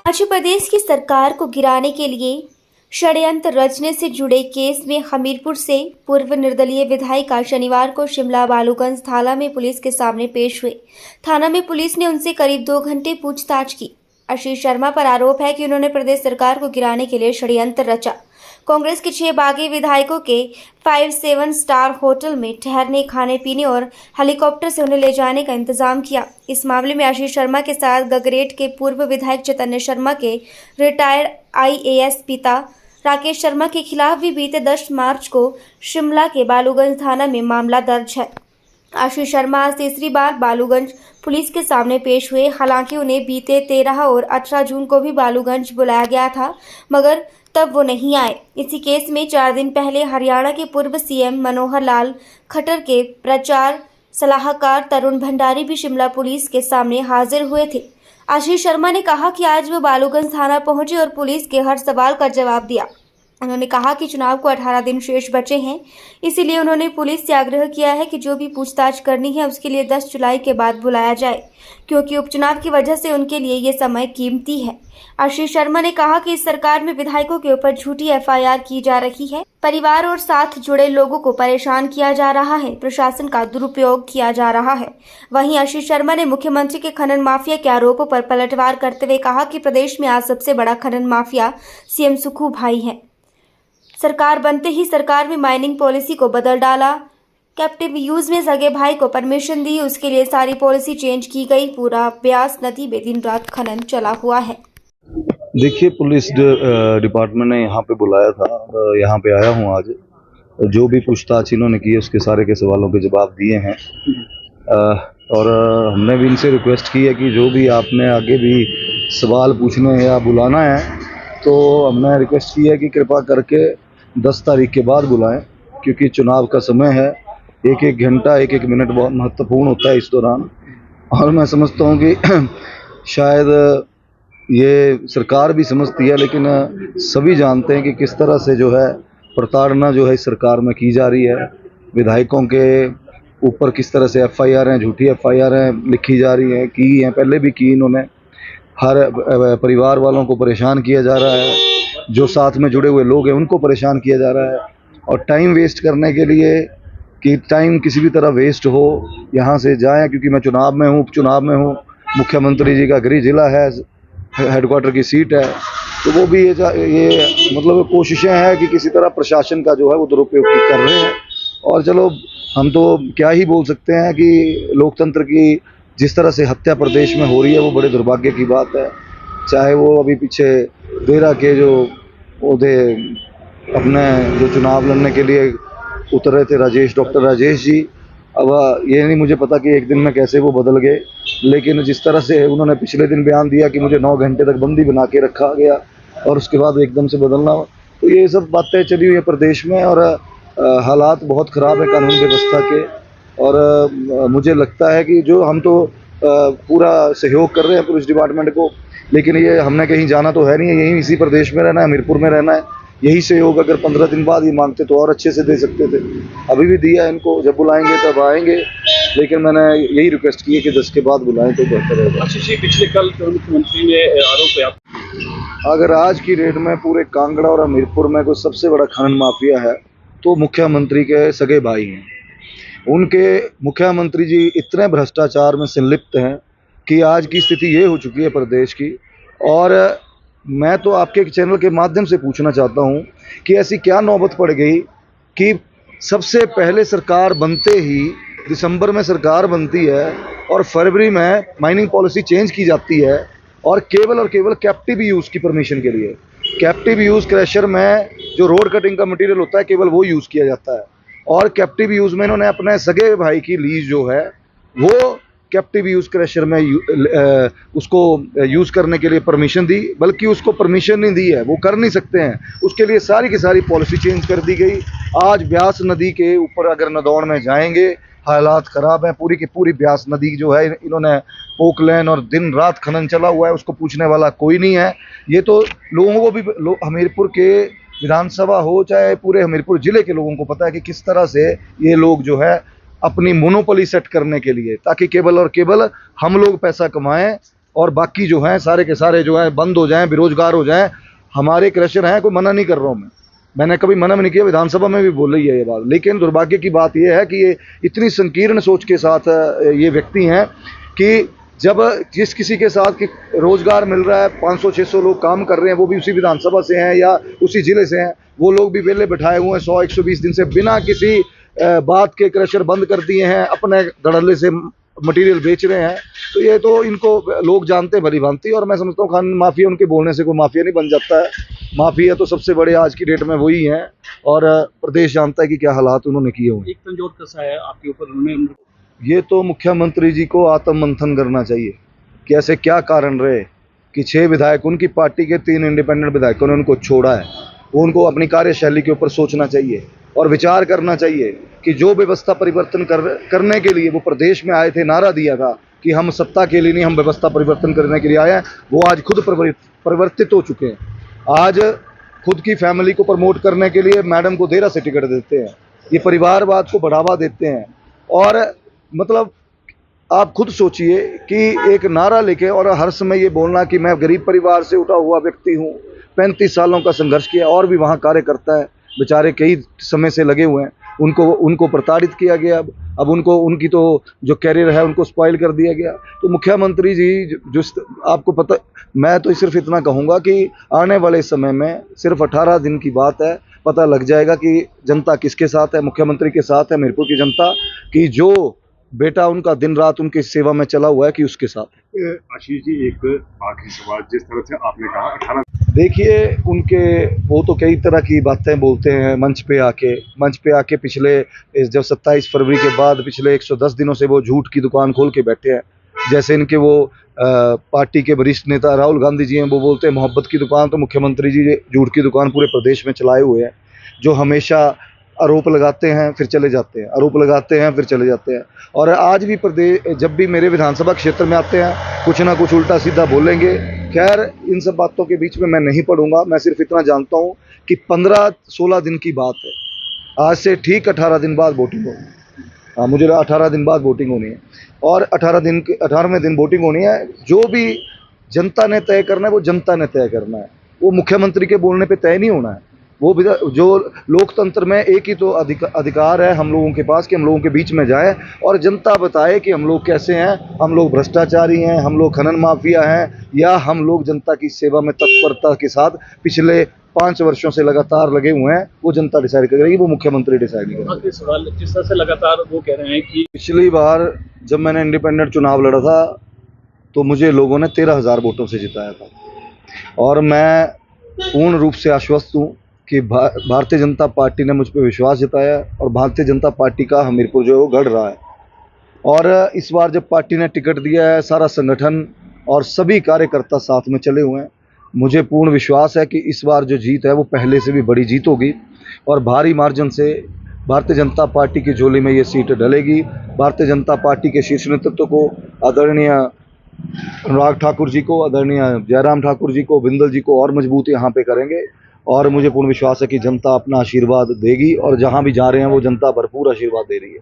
मध्य प्रदेश की सरकार को गिराने के लिए षड्यंत्र रचने से जुड़े केस में हमीरपुर से पूर्व निर्दलीय विधायिका शनिवार को शिमला बालूगंज थाना में पुलिस के सामने पेश हुए। थाना में पुलिस ने उनसे करीब 2 घंटे पूछताछ की। आशीष शर्मा पर आरोप है कि उन्होंने प्रदेश सरकार को गिराने के लिए षड्यंत्र रचा। कांग्रेस के 6 बागी विधायकों के 5-7 स्टार होटल में ठहरने, खाने पीने और हेलीकॉप्टर से उन्हें ले जाने का इंतजाम किया। इस मामले में आशीष शर्मा के साथ गगरेट के पूर्व विधायक चैतन्य शर्मा के रिटायर्ड IAS पिता राकेश शर्मा के खिलाफ भी बीते 10 मार्च को शिमला के बालूगंज थाना में मामला दर्ज है। आशीष शर्मा आज तीसरी बार बालूगंज पुलिस के सामने पेश हुए। हालांकि उन्हें बीते 13 और 18 जून को भी बालूगंज बुलाया गया था, मगर तब वो नहीं आए। इसी केस में 4 दिन पहले हरियाणा के पूर्व CM मनोहर लाल खट्टर के प्रचार सलाहकार तरुण भंडारी भी शिमला पुलिस के सामने हाजिर हुए थे। आशीष शर्मा ने कहा कि आज वो बालूगंज थाना पहुंचे और पुलिस के हर सवाल का जवाब दिया। उन्होंने कहा कि चुनाव को 18 दिन शेष बचे हैं, इसीलिए उन्होंने पुलिस से आग्रह किया है कि जो भी पूछताछ करनी है उसके लिए 10 जुलाई के बाद बुलाया जाए, क्योंकि उपचुनाव की वजह से उनके लिए ये समय कीमती है। आशीष शर्मा ने कहा कि इस सरकार में विधायकों के ऊपर झूठी FIR की जा रही है, परिवार और साथ जुड़े लोगों को परेशान किया जा रहा है, प्रशासन का दुरुपयोग किया जा रहा है। वहीं आशीष शर्मा ने मुख्यमंत्री के खनन माफिया के आरोपों पर पलटवार करते हुए कहा कि प्रदेश में आज सबसे बड़ा खनन माफिया CM सुखू भाई है। सरकार बनते ही सरकार में माइनिंग पॉलिसी को बदल डाला, कैप्टिव यूज में सगे भाई को परमिशन दी, उसके लिए सारी पॉलिसी चेंज की गई। पूरा ब्यास नदी में दिन रात खनन चला हुआ है। देखिए, पुलिस डिपार्टमेंट ने यहाँ पे बुलाया था, यहाँ पे आया हूँ आज। जो भी पूछताछ इन्होंने की है उसके सारे के सवालों के जवाब दिए हैं। और हमने भी इनसे रिक्वेस्ट की है कि जो भी आपने आगे भी सवाल पूछने या बुलाना है तो हमने रिक्वेस्ट की है कि कृपा करके 10 तारीख के बाद बुलाएं, क्योंकि चुनाव का समय है। एक घंटा, एक मिनट बहुत महत्वपूर्ण होता है इस दौरान। और मैं समझता हूँ कि शायद ये सरकार भी समझती है, लेकिन सभी जानते हैं कि किस तरह से जो है प्रताड़ना जो है इस सरकार में की जा रही है। विधायकों के ऊपर किस तरह से FIR हैं, झूठी FIR हैं लिखी जा रही हैं, की हैं, पहले भी की इन्होंने। हर परिवार वालों को परेशान किया जा रहा है, जो साथ में जुड़े हुए लोग हैं उनको परेशान किया जा रहा है। और टाइम वेस्ट करने के लिए कि टाइम किसी भी तरह वेस्ट हो, यहाँ से जाएं, क्योंकि मैं चुनाव में हूँ, उपचुनाव में हूँ, मुख्यमंत्री जी का गृह जिला है, हेडक्वार्टर की सीट है, तो वो भी ये मतलब कोशिशें हैं कि किसी तरह प्रशासन का जो है वो दुरुपयोग कर रहे हैं। और चलो, हम तो क्या ही बोल सकते हैं कि लोकतंत्र की जिस तरह से हत्या प्रदेश में हो रही है वो बड़े दुर्भाग्य की बात है। चाहे वो अभी पीछे देरा के जो ओहदे अपने जो चुनाव लड़ने के लिए उतरे थे डॉक्टर राजेश जी, अब ये नहीं मुझे पता कि एक दिन में कैसे वो बदल गए, लेकिन जिस तरह से उन्होंने पिछले दिन बयान दिया कि मुझे 9 घंटे तक बंदी बना के रखा गया और उसके बाद एकदम से बदलना, तो ये सब बातें चली हुई है प्रदेश में। और हालात बहुत ख़राब है कानून व्यवस्था के। और मुझे लगता है कि जो हम तो पूरा सहयोग कर रहे हैं पुलिस डिपार्टमेंट को, लेकिन ये हमने कहीं जाना तो है नहीं है, यहीं इसी प्रदेश में रहना है, हमीरपुर में रहना है। यही सहयोग अगर 15 दिन बाद ये मांगते तो और अच्छे से दे सकते थे। अभी भी दिया इनको, जब बुलाएंगे तब आएंगे, लेकिन मैंने यही रिक्वेस्ट की है कि 10 के बाद बुलाएं तो बेहतर होगा। पिछले कल मुख्यमंत्री ने आरोप है, अगर आज की डेट में पूरे कांगड़ा और हमीरपुर में कोई सबसे बड़ा खनन माफिया है तो मुख्यमंत्री के सगे भाई हैं। उनके मुख्यमंत्री जी इतने भ्रष्टाचार में संलिप्त हैं कि आज की स्थिति ये हो चुकी है प्रदेश की। और मैं तो आपके चैनल के माध्यम से पूछना चाहता हूँ कि ऐसी क्या नौबत पड़ गई कि सबसे पहले सरकार बनते ही दिसंबर में सरकार बनती है और फरवरी में माइनिंग पॉलिसी चेंज की जाती है, और केवल कैप्टिव यूज़ की परमिशन के लिए, कैप्टिव यूज़ क्रैशर में जो रोड कटिंग का मटेरियल होता है केवल वो यूज़ किया जाता है। और कैप्टिव यूज़ में इन्होंने अपने सगे भाई की लीज जो है वो कैप्टिव यूज़ क्रैशर में उसको यूज़ करने के लिए परमिशन दी, बल्कि उसको परमिशन नहीं दी है, वो कर नहीं सकते हैं। उसके लिए सारी की सारी पॉलिसी चेंज कर दी गई। आज ब्यास नदी के ऊपर अगर नदौड़ में जाएंगे, हालात ख़राब हैं। पूरी की पूरी ब्यास नदी जो है इन्होंने पोकलैन और दिन रात खनन चला हुआ है, उसको पूछने वाला कोई नहीं है। ये तो लोगों को भी, हमीरपुर के विधानसभा हो चाहे पूरे हमीरपुर ज़िले के लोगों को पता है कि किस तरह से ये लोग जो है अपनी मोनोपोली सेट करने के लिए, ताकि केवल और केवल हम लोग पैसा कमाएं और बाकी जो हैं सारे के सारे जो हैं बंद हो जाएं, बेरोजगार हो जाएं। हमारे क्रशर हैं, कोई मना नहीं कर रहा हूँ मैंने कभी मना भी नहीं किया, विधानसभा में भी बोल रही है ये बात। लेकिन दुर्भाग्य की बात यह है कि ये इतनी संकीर्ण सोच के साथ ये व्यक्ति हैं कि जब जिस किसी के साथ कि रोजगार मिल रहा है, 500-600 लोग काम कर रहे हैं, वो भी उसी विधानसभा से हैं या उसी जिले से हैं, वो लोग भी वेले बैठाए हुए हैं 100-120 दिन से बिना किसी बात के क्रशर बंद कर दिए हैं, अपने धड़ल्ले से मटेरियल बेच रहे हैं। तो ये तो इनको लोग जानते हैं भली भांति, और मैं समझता हूँ खान माफिया उनके बोलने से कोई माफिया नहीं बन जाता है। माफिया तो सबसे बड़े आज की डेट में वही हैं, और प्रदेश जानता है कि क्या हालात उन्होंने किए हुए। एक तंजोर कसा है आपके ऊपर उन्होंने। ये तो मुख्यमंत्री जी को आत्म मंथन करना चाहिए कि ऐसे क्या कारण रहे कि 6 विधायक, उनकी पार्टी के 3 इंडिपेंडेंट विधायकों ने उनको छोड़ा है। वो उनको अपनी कार्यशैली के ऊपर सोचना चाहिए और विचार करना चाहिए कि जो व्यवस्था परिवर्तन करने के लिए वो प्रदेश में आए थे, नारा दिया था कि हम सत्ता के लिए नहीं, हम व्यवस्था परिवर्तन करने के लिए आए हैं, वो आज खुद परिवर्तित हो चुके हैं। आज खुद की फैमिली को प्रमोट करने के लिए मैडम को देरा से टिकट देते हैं, ये परिवारवाद को बढ़ावा देते हैं। और मतलब आप खुद सोचिए कि एक नारा लेके और हर समय ये बोलना कि मैं गरीब परिवार से उठा हुआ व्यक्ति हूँ, 35 सालों का संघर्ष किया, और भी वहाँ कार्य करता है, बेचारे कई समय से लगे हुए हैं, उनको प्रताड़ित किया गया। अब उनकी तो जो कैरियर है उनको स्पॉइल कर दिया गया। तो मुख्यमंत्री जी जो आपको पता, मैं तो सिर्फ इतना कहूँगा कि आने वाले समय में सिर्फ 18 दिन की बात है, पता लग जाएगा कि जनता किसके साथ है। मुख्यमंत्री के साथ है हमीरपुर की जनता, कि जो बेटा उनका दिन रात उनकी सेवा में चला हुआ है कि उसके साथ है। आशीष जी, एक आखिरी सवाल, जिस तरह से आपने कहा 18, देखिए वो तो कई तरह की बातें बोलते हैं मंच पे आके पिछले जब 27 फरवरी के बाद पिछले 110 दिनों से वो झूठ की दुकान खोल के बैठे हैं। जैसे इनके वो पार्टी के वरिष्ठ नेता राहुल गांधी जी हैं, वो बोलते हैं मोहब्बत की दुकान, तो मुख्यमंत्री जी झूठ की दुकान पूरे प्रदेश में चलाए हुए हैं, जो हमेशा आरोप लगाते हैं फिर चले जाते हैं, आरोप लगाते हैं फिर चले जाते हैं। और आज भी प्रदेश जब भी मेरे विधानसभा क्षेत्र में आते हैं, कुछ ना कुछ उल्टा सीधा बोलेंगे। खैर, इन सब बातों के बीच में मैं नहीं पढ़ूंगा। मैं सिर्फ इतना जानता हूं कि 15-16 दिन की बात है, आज से ठीक 18 दिन बाद वोटिंग होगी। हाँ, मुझे 18 दिन बाद वोटिंग होनी है, और 18वें दिन वोटिंग होनी है। जो भी जनता ने तय करना है वो जनता ने तय करना है, वो मुख्यमंत्री के बोलने पे तय नहीं होना है। वो भी जो लोकतंत्र में एक ही तो अधिकार है हम लोगों के पास कि हम लोगों के बीच में जाए और जनता बताए कि हम लोग कैसे हैं, हम लोग भ्रष्टाचारी हैं, हम लोग खनन माफिया हैं, या हम लोग जनता की सेवा में तत्परता के साथ पिछले 5 वर्षों से लगातार लगे हुए हैं। वो जनता डिसाइड करेगी, वो मुख्यमंत्री डिसाइड नहीं करेगा। आखिरी सवाल, जिस तरह से लगातार वो कह रहे हैं कि पिछली बार जब मैंने इंडिपेंडेंट चुनाव लड़ा था तो मुझे लोगों ने 13,000 वोटों से जिताया था, और मैं पूर्ण रूप से आश्वस्त हूँ कि भारतीय जनता पार्टी ने मुझ पर विश्वास जताया, और भारतीय जनता पार्टी का हमीरपुर जो है वो गढ़ रहा है। और इस बार जब पार्टी ने टिकट दिया है, सारा संगठन और सभी कार्यकर्ता साथ में चले हुए हैं। मुझे पूर्ण विश्वास है कि इस बार जो जीत है वो पहले से भी बड़ी जीत होगी, और भारी मार्जिन से भारतीय जनता पार्टी की झोली में ये सीट डलेगी। भारतीय जनता पार्टी के शीर्ष नेतृत्व को, आदरणीय अनुराग ठाकुर जी को, आदरणीय जयराम ठाकुर जी को, बिंदल जी को और मजबूत यहाँ पे करेंगे। और मुझे पूर्ण विश्वास है कि जनता अपना आशीर्वाद देगी, और जहाँ भी जा रहे हैं वो जनता भरपूर आशीर्वाद दे रही है।